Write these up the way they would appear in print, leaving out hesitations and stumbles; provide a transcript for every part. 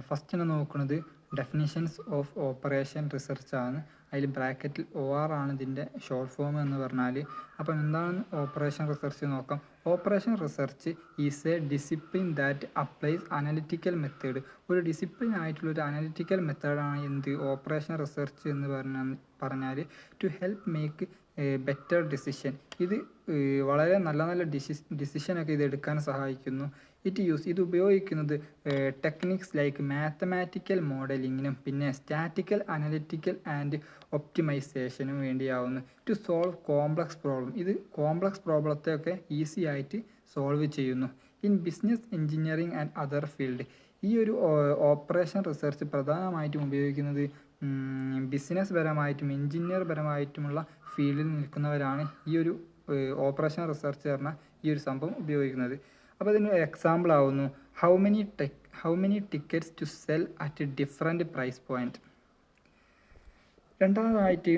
First തന്നെ നോക്കുന്നത് definitions of operation research ആണ്. അതിൽ ബ്രാക്കറ്റിൽ OR ആണ് ഇതിൻ്റെ ഷോർട്ട് ഫോം എന്ന് പറഞ്ഞാൽ. അപ്പം എന്താണ് ഓപ്പറേഷൻ റിസർച്ച് നോക്കാം. Operation research is a discipline that applies analytical method. ഒരു ഡിസിപ്ലിൻ ആയിട്ടുള്ള ഒരു അനലിറ്റിക്കൽ മെത്തേഡാണ് എന്ത് ഓപ്പറേഷൻ റിസർച്ച് എന്ന് പറഞ്ഞാൽ to help make better decision. ഇത് വളരെ നല്ല നല്ല ഡിസിഷനൊക്കെ ഇത് എടുക്കാൻ സഹായിക്കുന്നു. ഇത് ഉപയോഗിക്കുന്നത് ടെക്നിക്സ് ലൈക്ക് മാത്തമാറ്റിക്കൽ മോഡലിങ്ങിനും പിന്നെ സ്റ്റാറ്റിക്കൽ അനലിറ്റിക്കൽ ആൻഡ് ഒപ്റ്റിമൈസേഷനും വേണ്ടിയാവുന്നു. To solve complex problem. ഇത് കോംപ്ലക്സ് പ്രോബ്ലത്തെയൊക്കെ ഈസി ആയിട്ട് സോൾവ് ചെയ്യുന്നു. In business engineering and other field. ഈ ഒരു ഓപ്പറേഷൻ റിസർച്ച് പ്രധാനമായിട്ടും ഉപയോഗിക്കുന്നത് ബിസിനസ് പരമായിട്ടും എഞ്ചിനീയർ പരമായിട്ടുമുള്ള ഫീൽഡിൽ നിൽക്കുന്നവരാണ് ഈ ഒരു ഓപ്പറേഷൻ റിസർച്ച് പറഞ്ഞ ഈ ഒരു സംഭവം ഉപയോഗിക്കുന്നത്. അപ്പോൾ അതിന് എക്സാമ്പിൾ ആവുന്നു how many tickets to sell at different price point. രണ്ടാമതായിട്ട്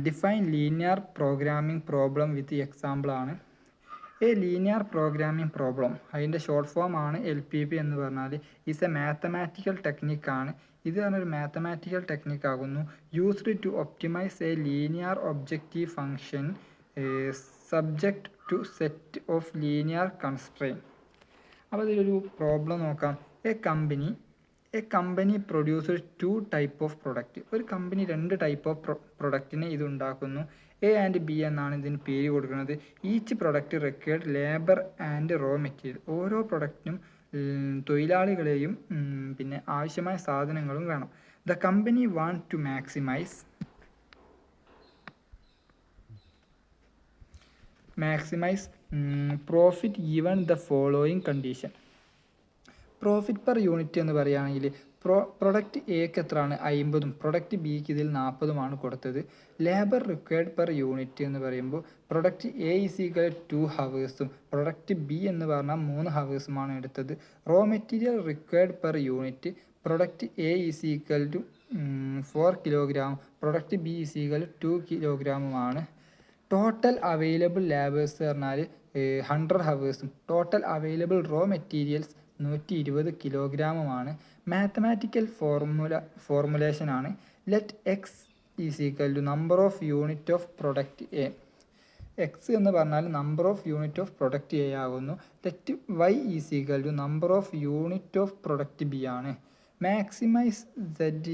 define linear programming problem with എക്സാമ്പിളാണ്. ലീനിയർ പ്രോഗ്രാമിംഗ് പ്രോബ്ലം അതിൻ്റെ ഷോർട്ട് ഫോം ആണ് LPP എന്ന് പറഞ്ഞാൽ ഈസ് എ മാത്തമാറ്റിക്കൽ ടെക്നിക്കാണ്. ഇത് പറഞ്ഞൊരു മാത്തമാറ്റിക്കൽ ടെക്നിക്ക് ആകുന്നു used to optimise a linear objective function subject to set of linear constraint. അപ്പോൾ ഇതിലൊരു പ്രോബ്ലം നോക്കാം. A company produce 2 type of product. ഒരു കമ്പനി 2 ടൈപ്പ് ഓഫ് പ്രൊഡക്റ്റിനെ ഇത് ഉണ്ടാക്കുന്നു. A ആൻഡ് B എന്നാണ് ഇതിന് പേര് കൊടുക്കുന്നത്. Each product required labour and raw material. ഓരോ പ്രൊഡക്റ്റിനും തൊഴിലാളികളെയും പിന്നെ ആവശ്യമായ സാധനങ്ങളും വേണം. The company want to maximise profit even the following condition. Profit per unit എന്ന് പറയുകയാണെങ്കിൽ പ്രൊഡക്റ്റ് എക്ക് എത്രയാണ് 50ഉം പ്രൊഡക്റ്റ് ബിക്ക് ഇതിൽ 40ഉമാണ് കൊടുത്തത്. ലേബർ റിക്വയർഡ് പെർ യൂണിറ്റ് എന്ന് പറയുമ്പോൾ പ്രൊഡക്റ്റ് A = 2 ഹവേഴ്സും പ്രൊഡക്റ്റ് B എന്ന് പറഞ്ഞാൽ 3 ഹവേഴ്സുമാണ് എടുത്തത്. Raw material required per unit product A = 4 kilogram product B = 2 കിലോഗ്രാമുമാണ്. ടോട്ടൽ അവൈലബിൾ ലേബേഴ്സ് പറഞ്ഞാൽ 100 ഹവേഴ്സും ടോട്ടൽ അവൈലബിൾ റോ മെറ്റീരിയൽസ് 120 കിലോഗ്രാമുമാണ്. മാത്തമാറ്റിക്കൽ ഫോർമുലേഷനാണ് let X = number of unit of product A. X എന്ന് പറഞ്ഞാൽ number of unit of product A ആകുന്നു. Let Y = number of unit of product B ആണ്. Maximise Z =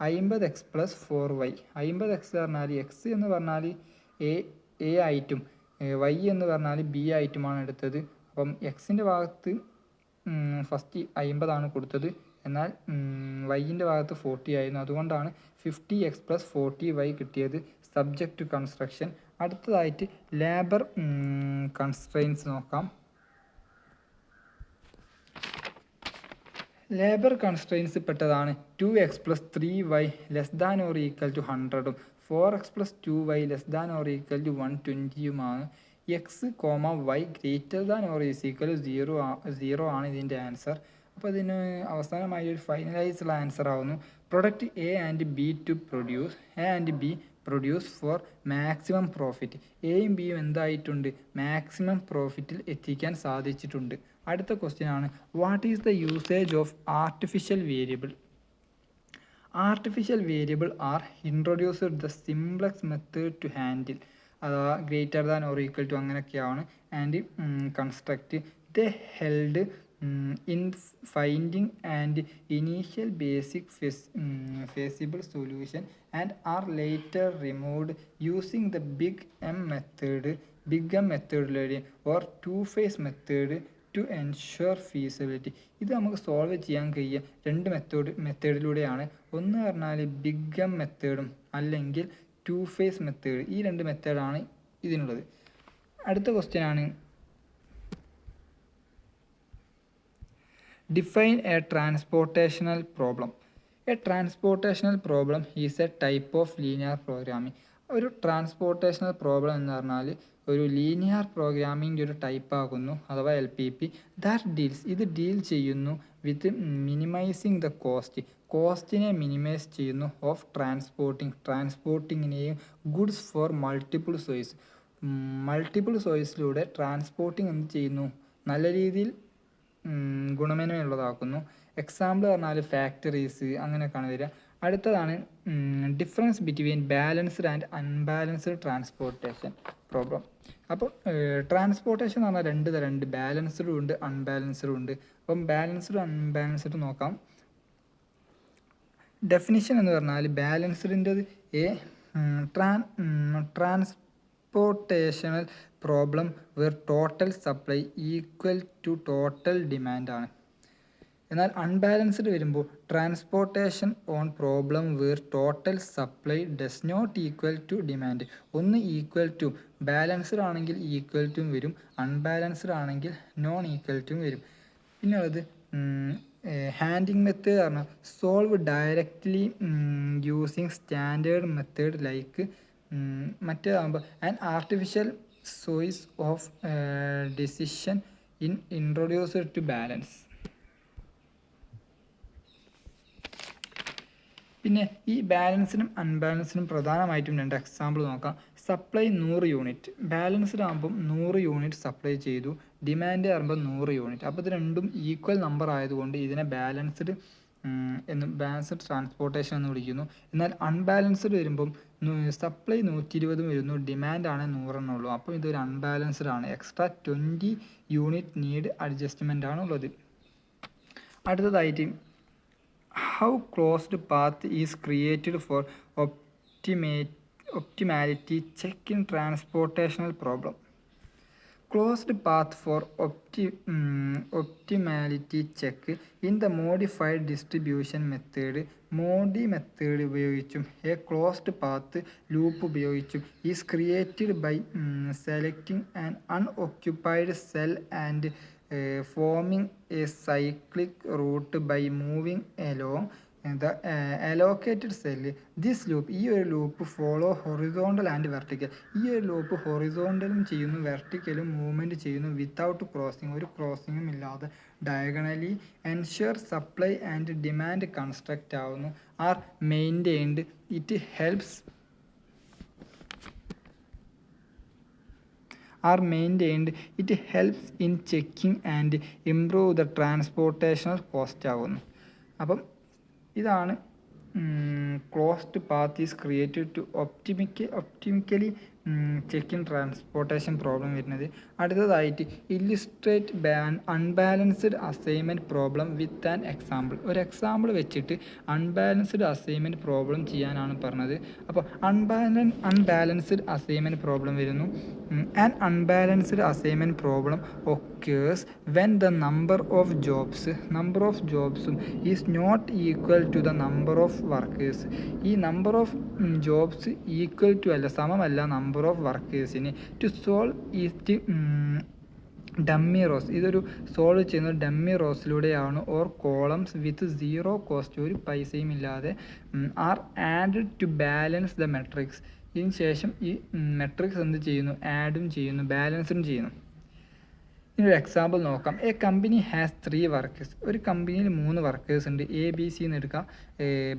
50x + 4y. 50x പറഞ്ഞാൽ X എന്ന് പറഞ്ഞാൽ A ആയിട്ടും Y എന്ന് പറഞ്ഞാൽ B ആയിട്ടുമാണ് എടുത്തത്. അപ്പം എക്സിൻ്റെ ഭാഗത്ത് ഫസ്റ്റ് 50 കൊടുത്തത്, എന്നാൽ വൈൻ്റെ ഭാഗത്ത് 40 ആയിരുന്നു. അതുകൊണ്ടാണ് 50x + 40y കിട്ടിയത്. Subject to construction. അടുത്തതായിട്ട് ലേബർ കൺസ്ട്രെയിൻസ് നോക്കാം. ലേബർ കൺസ്ട്രെയിൻസ് പെട്ടതാണ് 2x + 3y <= 100ഉം 4x + 2y <= 120ഉമാണ്. X, Y > 0 ആണ് ഇതിൻ്റെ ആൻസർ. അപ്പോൾ ഇതിന് അവസാനമായി ഒരു ഫൈനലൈസ്ഡ് ആൻസർ ആവുന്നു product A and B produce for maximum profit. Aയും Bയും എന്തായിട്ടുണ്ട് മാക്സിമം പ്രോഫിറ്റിൽ എത്തിക്കാൻ സാധിച്ചിട്ടുണ്ട്. അടുത്ത ക്വസ്റ്റ്യൻ ആണ് what is the usage of artificial variable. Artificial variable are introduced the simplex method to handle അഥവാ > അങ്ങനെയൊക്കെയാണ് and construct the held in finding and initial basic feasible solution and are later removed using the big M മെത്തേഡിലൂടെ or 2-phase method to ensure feasibility. ഇത് നമുക്ക് solve ചെയ്യാൻ കഴിയുക 2 മെത്തേഡിലൂടെയാണ്. ഒന്ന് പറഞ്ഞാൽ big M മെത്തേഡും അല്ലെങ്കിൽ 2-phase മെത്തേഡ്. ഈ 2 മെത്തേഡാണ് ഇതിനുള്ളത്. അടുത്ത ക്വസ്റ്റ്യൻ ആണ് define a transportational problem. A transportational problem is a type of linear programming. ഒരു ട്രാൻസ്പോർട്ടേഷണൽ പ്രോബ്ലം എന്ന് പറഞ്ഞാൽ ഒരു ലീനിയർ പ്രോഗ്രാമിൻ്റെ ഒരു ടൈപ്പ് ആകുന്നു അഥവാ LPP. ഇത് ഡീൽ ചെയ്യുന്നു വിത്ത് മിനിമൈസിങ് ദ കോസ്റ്റിനെ മിനിമൈസ് ചെയ്യുന്നു ഓഫ് ട്രാൻസ്പോർട്ടിങ്ങിനെയും ഗുഡ്സ് ഫോർ മൾട്ടിപ്പിൾ സോഴ്സിലൂടെ ട്രാൻസ്പോർട്ടിങ് എന്ത് ചെയ്യുന്നു നല്ല രീതിയിൽ ഗുണമേന്മയുള്ളതാക്കുന്നു. എക്സാമ്പിൾ പറഞ്ഞാൽ ഫാക്ടറീസ് അങ്ങനെയൊക്കെയാണ് വരിക. അടുത്തതാണ് difference between balanced and unbalanced transportation problem. അപ്പോൾ ട്രാൻസ്പോർട്ടേഷൻ എന്ന് പറഞ്ഞാൽ രണ്ട് തരം ഉണ്ട്, ബാലൻസ്ഡും ഉണ്ട് അൺബാലൻസ്ഡും ഉണ്ട്. അപ്പം ബാലൻസ്ഡ് അൺബാലൻസ്ഡ് നോക്കാം. ഡെഫിനിഷൻ എന്ന് പറഞ്ഞാൽ ബാലൻസ്ഡിൻ്റെത് transportational problem where total supply equal to total ഡിമാൻഡാണ്. എന്നാൽ അൺബാലൻസ്ഡ് വരുമ്പോൾ transportation on problem where total supply does not equal to demand. ഒന്ന് ഈക്വൽ ടു, ബാലൻസ്ഡ് ആണെങ്കിൽ ഈക്വൽ ടും വരും, അൺബാലൻസ്ഡ് ആണെങ്കിൽ നോൺ ഈക്വൽ ടും വരും. പിന്നെ ഉള്ളത് ഹാൻഡിങ് മെത്തേഡ് പറഞ്ഞാൽ solve directly using standard method like മറ്റേതാകുമ്പോൾ ആൻഡ് ആർട്ടിഫിഷ്യൽ സോയ്സ് of decision introduced to balance. പിന്നെ ഈ ബാലൻസിനും അൺബാലൻസിനും പ്രധാനമായിട്ടും രണ്ട് എക്സാമ്പിൾ നോക്കാം. സപ്ലൈ 100 യൂണിറ്റ്, ബാലൻസ്ഡ് ആകുമ്പം 100 യൂണിറ്റ് സപ്ലൈ ചെയ്തു, ഡിമാൻഡ് ആകുമ്പോൾ 100 യൂണിറ്റ്. അപ്പോൾ ഇത് രണ്ടും ഈക്വൽ നമ്പർ ആയതുകൊണ്ട് ഇതിനെ ബാലൻസ്ഡ് ട്രാൻസ്പോർട്ടേഷൻ എന്ന് വിളിക്കുന്നു. എന്നാൽ അൺബാലൻസ്ഡ് വരുമ്പം സപ്ലൈ 120 വരുന്നു, ഡിമാൻഡാണ് 100 എന്നുള്ളൂ. അപ്പോൾ ഇതൊരു അൺബാലൻസ്ഡ് ആണ്. എക്സ്ട്രാ 20 യൂണിറ്റ് നീഡ് അഡ്ജസ്റ്റ്മെൻ്റ് ആണ് ഉള്ളത്. അടുത്തതായിട്ട് how closed path is created for optimality check in transportational problem. Closed path for optimality check in the modified distribution method, MODI method ഉപയോഗിച്ചും a closed path loop ഉപയോഗിച്ചും is created by selecting an unoccupied cell and forming a cyclic route by moving along the allocated cell. This loop, ഈ ഒരു loop follow horizontal and vertical. ഈ ഒരു loop ഹൊറിസോണ്ടലും ചെയ്യുന്നു, വെർട്ടിക്കലും movement ചെയ്യുന്നു without crossing, ഒരു ക്രോസിങ്ങും ഇല്ലാതെ diagonally ensure supply and demand construct ആവുന്നു. Are maintained. It helps in checking and improve the transportational cost ആവുന്നു. അപ്പം ഇതാണ് closed path is created to optimally check in transportation problem വരുന്നത്. അടുത്തതായിട്ട് illustrate unbalanced assignment problem with an example. ഒരു example വെച്ചിട്ട് unbalanced assignment problem ചെയ്യാനാണ് പറഞ്ഞത്. അപ്പോൾ അൺബാലൻസ്ഡ് അസൈൻമെൻറ്റ് പ്രോബ്ലം വരുന്നു. An unbalanced assignment problem occurs when the number of jobs is not equal to the number of workers. ഈ number of jobs equal to അല്ല, സമമല്ല number of വർക്കേഴ്സിന്. To solve east dummy rows, ഇതൊരു സോൾവ് ചെയ്യുന്നത് dummy റോസിലൂടെയാണ്. Or columns with 0 cost, ഒരു പൈസയും ഇല്ലാതെ are added to balance the matrix. ഇതിന് ശേഷം ഈ മെട്രിക്സ് എന്ത് ചെയ്യുന്നു? ആഡും ചെയ്യുന്നു, ബാലൻസും ചെയ്യുന്നു. ഇതിനൊരു എക്സാമ്പിൾ നോക്കാം. A company has 3 workers. ഒരു കമ്പനിയിൽ 3 വർക്കേഴ്സ് ഉണ്ട്, ABC എന്ന് എടുക്കാം.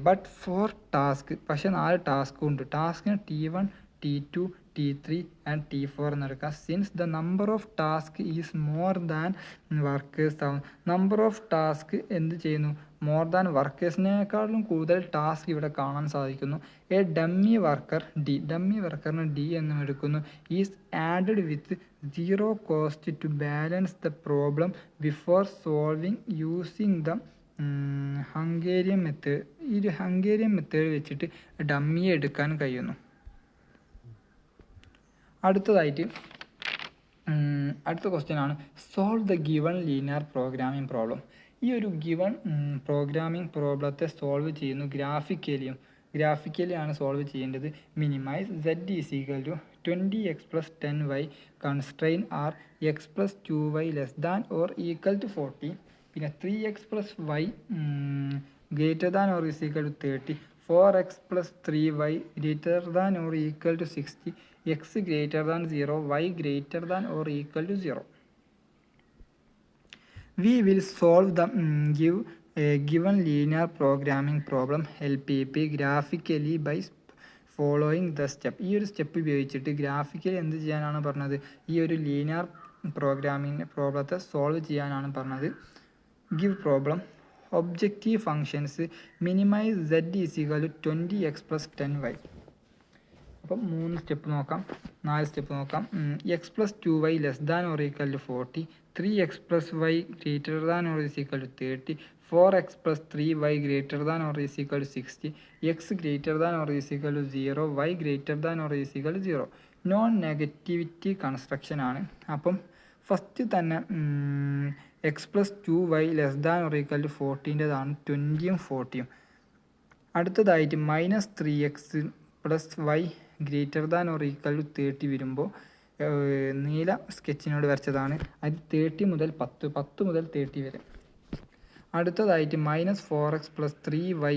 ബട്ട് 4 ടാസ്ക്, പക്ഷേ 4 ടാസ്കും ഉണ്ട്. ടാസ്കിന് T1, T2, T3 and T4 എന്നെടുക്കാം. Since the number of task is more than workers ആവും. നമ്പർ ഓഫ് ടാസ്ക് എന്ത് ചെയ്യുന്നു? മോർ ദാൻ വർക്കേഴ്സിനേക്കാളും കൂടുതൽ ടാസ്ക് ഇവിടെ കാണാൻ സാധിക്കുന്നു. A dummy worker D, dummy വർക്കറിന് D എന്നും എടുക്കുന്നു. Is added with 0 cost to balance the problem before solving using the Hungarian method. ഈ ഒരു ഹംഗേറിയൻ മെത്തേഡ് വെച്ചിട്ട് ഡമ്മിയെ എടുക്കാൻ കഴിയുന്നു. അടുത്തതായിട്ട് അടുത്ത ക്വസ്റ്റ്യൻ ആണ് solve the given linear programming problem. ഈ ഒരു ഗിവൺ പ്രോഗ്രാമിംഗ് പ്രോബ്ലത്തെ സോൾവ് ചെയ്യുന്നു ഗ്രാഫിക്കലി ആണ് സോൾവ് ചെയ്യേണ്ടത്. Minimise z is equal to 20x + 10y constraint are x + 2y less than or equal to 40. പിന്നെ 3x + y greater than or is equal to 30. 4x + 3y greater than or equal to 60. x greater than 0, y greater than or equal to 0. We will solve the given linear programming problem LPP graphically by following the step. ഈ ഒരു step ഉപയോഗിച്ചിട്ട് graphically എന്ത് ചെയ്യാനാണ് പറഞ്ഞത്? ഈ ഒരു linear programming പ്രോബ്ലത്തെ solve ചെയ്യാനാണ് പറഞ്ഞത്. give problem. Objective functions minimize z is equal to 20x plus 10y. അപ്പം 3 സ്റ്റെപ്പ് നോക്കാം, 4 സ്റ്റെപ്പ് നോക്കാം. X plus 2y less than or equal to 40, 3x plus Y greater than or is equal to 30, 4x plus 3y greater than or is equal to 60, x greater than or is equal to 0, y greater than or is equal to 0. Non negativity construction ആണ്. അപ്പം first തന്നെ x plus 2y less than or equal to 40ൻ്റെതാണ് 20യും 40യും. അടുത്തതായിട്ട് minus 3x plus Y greater than or equal to 30 വരുമ്പോൾ നീല സ്കെച്ചിനോട് വരച്ചതാണ്. അത് 30 മുതൽ 10 മുതൽ 30 വരെ. അടുത്തതായിട്ട് minus 4x plus 3y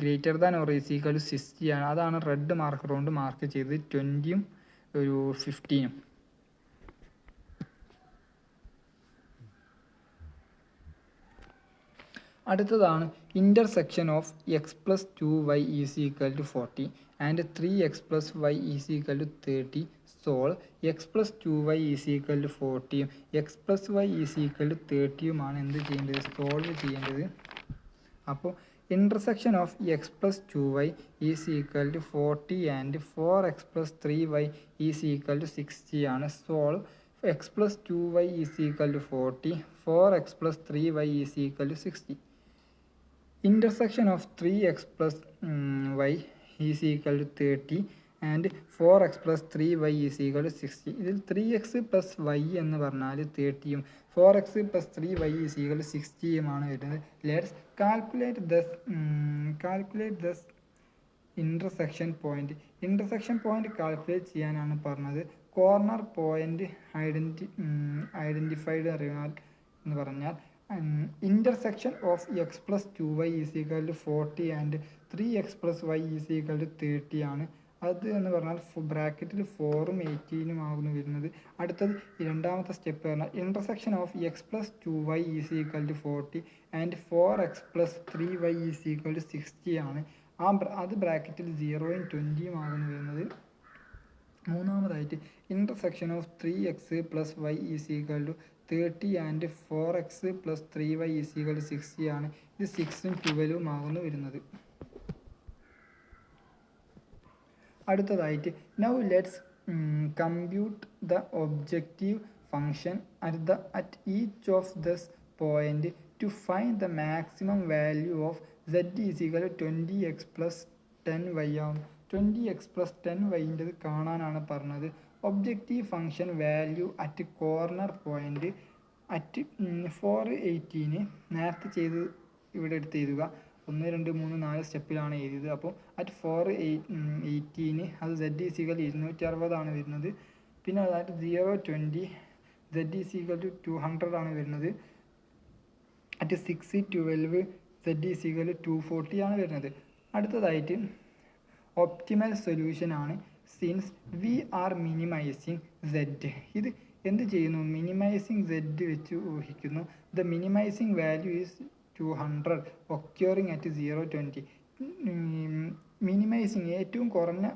greater than or is equal to 60 ആണ്. അതാണ് റെഡ് മാർക്കർ കൊണ്ട് മാർക്ക് ചെയ്തത് 20യും ഒരു 15യും. അടുത്തതാണ് intersection of X plus 2y is equal to 40 and 3x plus Y is equal to 30. Solve x plus 2y is equal to 40യും x plus Y is equal to 30യുമാണ് എന്ത് ചെയ്യേണ്ടത്, solve ചെയ്യേണ്ടത്. അപ്പോൾ intersection of X plus 2y is equal to 40 and 4x plus 3y is equal to 60 ആണ്. Solve x plus 2y is equal to 40, 4x plus 3y is equal to 60. Intersection of 3x plus y is equal to 30 and 4x plus 3y is equal to 60. ഇതിൽ 3x plus y എന്ന് പറഞ്ഞാൽ 30യും 4x plus 3y is equal to 60യുമാണ് വരുന്നത്. Let's calculate those intersection point. Intersection point calculate ചെയ്യാനാണ് പറഞ്ഞത്. Corner point identified അറിയാൻ എന്ന് പറഞ്ഞാൽ intersection of x plus 2y is equal to 40 and 3x plus y is equal to 30 ആണ്. അത് എന്ന് പറഞ്ഞാൽ ബ്രാക്കറ്റിൽ 4ഉം 18ഉം ആകുന്നു വരുന്നത്. അടുത്തത് രണ്ടാമത്തെ സ്റ്റെപ്പ് പറഞ്ഞാൽ intersection of X plus 2y is equal to 40 and 4x plus 3y is equal to 60 ആണ്. അത് ബ്രാക്കറ്റിൽ 0ഉം 20ഉം ആകുന്നു വരുന്നത്. മൂന്നാമതായിട്ട് intersection of 3x plus Y is equal to 30 and 4x plus 3y is equal to 60 ആണ്. ഇത് 6ഉം 12ഉം ആകുന്നു വരുന്നത്. അടുത്തതായിട്ട് now let's compute the objective function at each of those point to find the maximum value of z is equal to 20x plus 10y ആവും. 20x plus 10yൻ്റെത് കാണാനാണ് പറഞ്ഞത്. Objective function value at corner point at 418 നേരത്തെ ചെയ്ത് ഇവിടെ എടുത്ത് എഴുതുക. 1 2 3 4 സ്റ്റെപ്പിലാണ് എഴുതിയത്. അപ്പോൾ അറ്റ് 418 അത് z ഈസ് ഈക്വൽ 260 ആണ് വരുന്നത്. പിന്നെ അതായത് 020 z ഈസ് ഈക്വൽ ടു 200 ആണ് വരുന്നത്. At 612 z is equal to 240 ആണ് വരുന്നത്. അടുത്തതായിട്ട് ഒപ്റ്റിമൽ സൊല്യൂഷൻ ആണ്. Since we are minimising z, ഇത് എന്ത് ചെയ്യുന്നു, മിനിമൈസിങ് z വെച്ച് ഊഹിക്കുന്നു. The minimising value is 200 occurring at 020. Minimising ഏറ്റവും കുറഞ്ഞ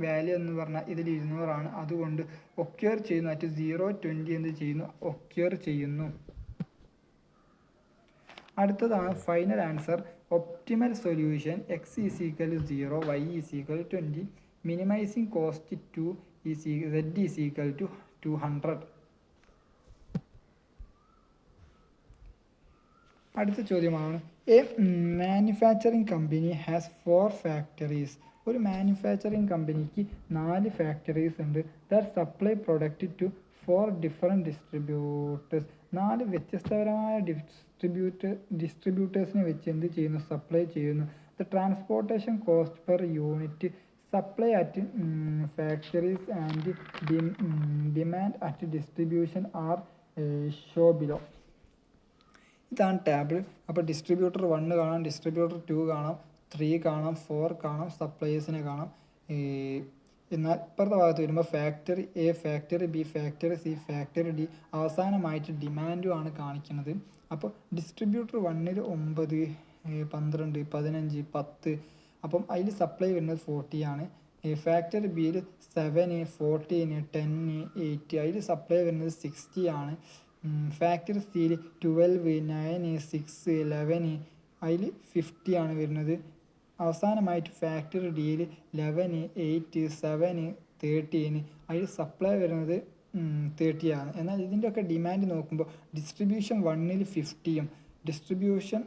വാല്യൂ എന്ന് പറഞ്ഞാൽ ഇതിൽ 200 ആണ്. അതുകൊണ്ട് ഒക്യൂർ ചെയ്യുന്നു അറ്റ് 020 എന്ത് ചെയ്യുന്നു, ഒക്യൂർ ചെയ്യുന്നു. അടുത്തതാണ് final answer. Optimal solution X is equal to 0, Y is equal to 20, minimising cost 2 z is equal to 200. അടുത്ത ചോദ്യമാണ്, a manufacturing company has 4 factories. ഒരു മാനുഫാക്ചറിങ് കമ്പനിക്ക് 4 ഫാക്ടറീസ് ഉണ്ട്. That supply product to 4 different distributors. 4 വ്യത്യസ്തപരമായ ഡിസ്ട്രിബ്യൂട്ടേഴ്സിനെ വെച്ച് എന്ത് ചെയ്യുന്നു, സപ്ലൈ ചെയ്യുന്നു. The transportation cost per unit supply at factories and demand at distribution are show below. ഇതാണ് ടേബിൾ. അപ്പോൾ ഡിസ്ട്രിബ്യൂട്ടർ 1 കാണാം, ഡിസ്ട്രിബ്യൂട്ടർ 2 കാണാം, 3 കാണാം, 4 കാണാം, സപ്ലൈയേഴ്സിനെ കാണാം. എന്നാൽ ഇപ്പുറത്തെ ഭാഗത്ത് വരുമ്പോൾ factory A, factory B, factory C, factory D, അവസാനമായിട്ട് ഡിമാൻഡുമാണ് കാണിക്കുന്നത്. അപ്പോൾ ഡിസ്ട്രിബ്യൂട്ടർ 1-ൽ 9, 12, 15, 10. അപ്പം അതിൽ സപ്ലൈ വരുന്നത് 40 ആണ്. ഫാക്ടറി ബിയിൽ 7, 14, 10, 8. അതിൽ സപ്ലൈ വരുന്നത് 60 ആണ്. ഫാക്ടറി സിയിൽ 12, 9, 6, 11 അതിൽ 50 ആണ് വരുന്നത്. അവസാനമായിട്ട് ഫാക്ടറി ഡിയിൽ 11, 8, 7, 13 അതിൽ സപ്ലൈ വരുന്നത് 30 ആണ്. എന്നാൽ ഇതിൻ്റെയൊക്കെ ഡിമാൻഡ് നോക്കുമ്പോൾ ഡിസ്ട്രിബ്യൂഷൻ 1ൽ 50യും ഡിസ്ട്രിബ്യൂഷൻ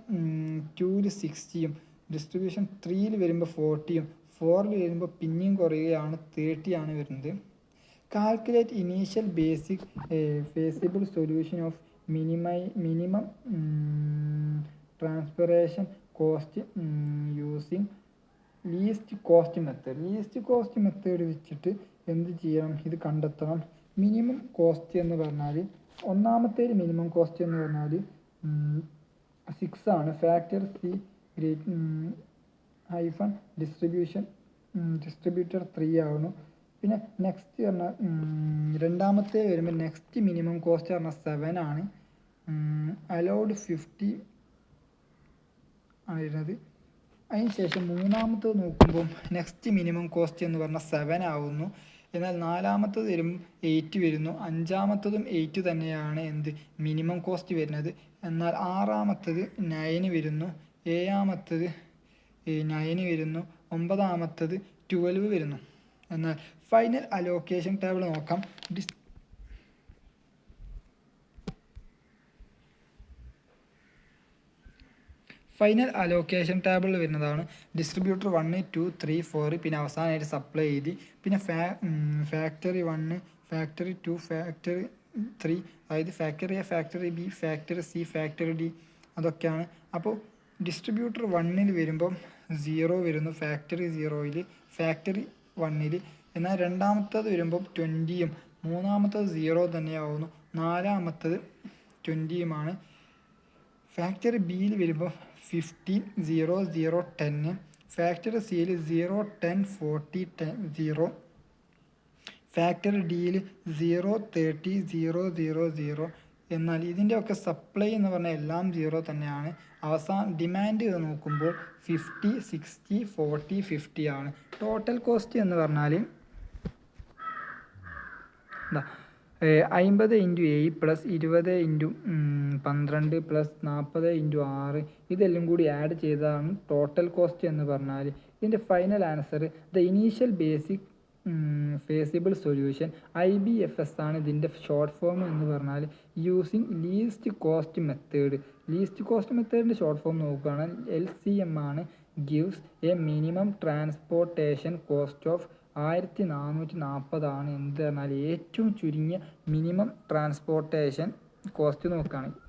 2ൽ 60യും ഡിസ്ട്രിബ്യൂഷൻ 3ൽ വരുമ്പോൾ 40യും 4ൽ വരുമ്പോൾ പിന്നെയും കുറയുകയാണ് 30 ആണ് വരുന്നത്. Calculate initial basic feasible solution of minimum transportation cost using least cost method. Least cost method വെച്ചിട്ട് എന്ത് ചെയ്യണം, ഇത് കണ്ടെത്തണം. മിനിമം കോസ്റ്റ് എന്ന് പറഞ്ഞാൽ ഒന്നാമത്തെ മിനിമം കോസ്റ്റ് എന്ന് പറഞ്ഞാൽ 6 ആണ്. ഫാക്ടർ സി ഹൈഫൺ ഡിസ്ട്രിബ്യൂട്ടർ 3 ആവുന്നു. പിന്നെ നെക്സ്റ്റ് പറഞ്ഞാൽ രണ്ടാമത്തെ വരുമ്പോൾ നെക്സ്റ്റ് മിനിമം കോസ്റ്റ് പറഞ്ഞാൽ 7 ആണ്. അലൗഡ് 50 ആണ് വരുന്നത്. അതിന് ശേഷം മൂന്നാമത്തത് നോക്കുമ്പോൾ നെക്സ്റ്റ് മിനിമം കോസ്റ്റ് എന്ന് പറഞ്ഞാൽ 7 ആവുന്നു. എന്നാൽ നാലാമത്തത് വരുമ്പോൾ 8 വരുന്നു. അഞ്ചാമത്തതും 8 തന്നെയാണ് എന്ത് മിനിമം കോസ്റ്റ് വരുന്നത്. എന്നാൽ ആറാമത്തത് 9 വരുന്നു. ഏഴാമത്തത് 9 വരുന്നു. ഒമ്പതാമത്തത് 12 വരുന്നു. എന്നാൽ ഫൈനൽ അലോക്കേഷൻ ടേബിൾ നോക്കാം. ഫൈനൽ അലോക്കേഷൻ ടേബിളിൽ വരുന്നതാണ് ഡിസ്ട്രിബ്യൂട്ടർ 1, 2, 3, 4 പിന്നെ അവസാനമായിട്ട് സപ്ലൈ ചെയ്തി പിന്നെ ഫാക്ടറി 1, ഫാക്ടറി 2, ഫാക്ടറി 3 അതായത് factory A, factory B, factory C, factory D അതൊക്കെയാണ്. അപ്പോൾ ഡിസ്ട്രിബ്യൂട്ടർ 1ൽ വരുമ്പം 0 വരുന്നു ഫാക്ടറി 0യിൽ, ഫാക്ടറി 1ൽ. എന്നാൽ രണ്ടാമത്തത് വരുമ്പം 20യും മൂന്നാമത്തത് 0 തന്നെയാവുന്നു. നാലാമത്തത് 20യുമാണ്. ഫാക്ടറി ബിയിൽ വരുമ്പോൾ 15, 0, 0, 10. ഫാക്ടറി സിയിൽ 0, 10, 40, 0. ഫാക്ടറി ഡിയിൽ 0, 30, 0, 0, 0. എന്നാൽ ഇതിൻ്റെയൊക്കെ സപ്ലൈ എന്ന് പറഞ്ഞാൽ എല്ലാം 0 തന്നെയാണ്. ഡിമാൻഡ് നോക്കുമ്പോൾ 50, 60, 40, 50 ആണ്. ടോട്ടൽ കോസ്റ്റ് എന്ന് പറഞ്ഞാൽ 50 × 7 പ്ലസ് 20 × 12 പ്ലസ് 40 × 6 ഇതെല്ലാം കൂടി ആഡ് ചെയ്തതാണ് ടോട്ടൽ കോസ്റ്റ് എന്ന് പറഞ്ഞാൽ. ഇതിൻ്റെ final answer the initial basic feasible solution IBFS ആണ് ഇതിൻ്റെ ഷോർട്ട് ഫോം എന്ന് പറഞ്ഞാൽ. Using least cost method. Least cost മെത്തേഡിൻ്റെ ഷോർട്ട് ഫോം നോക്കുകയാണെങ്കിൽ LCM ആണ്. Gives a minimum transportation cost of 1440 ആണ്. എന്ത് പറഞ്ഞാൽ ഏറ്റവും ചുരുങ്ങിയ മിനിമം ട്രാൻസ്പോർട്ടേഷൻ കോസ്റ്റ് നോക്കുകയാണെങ്കിൽ.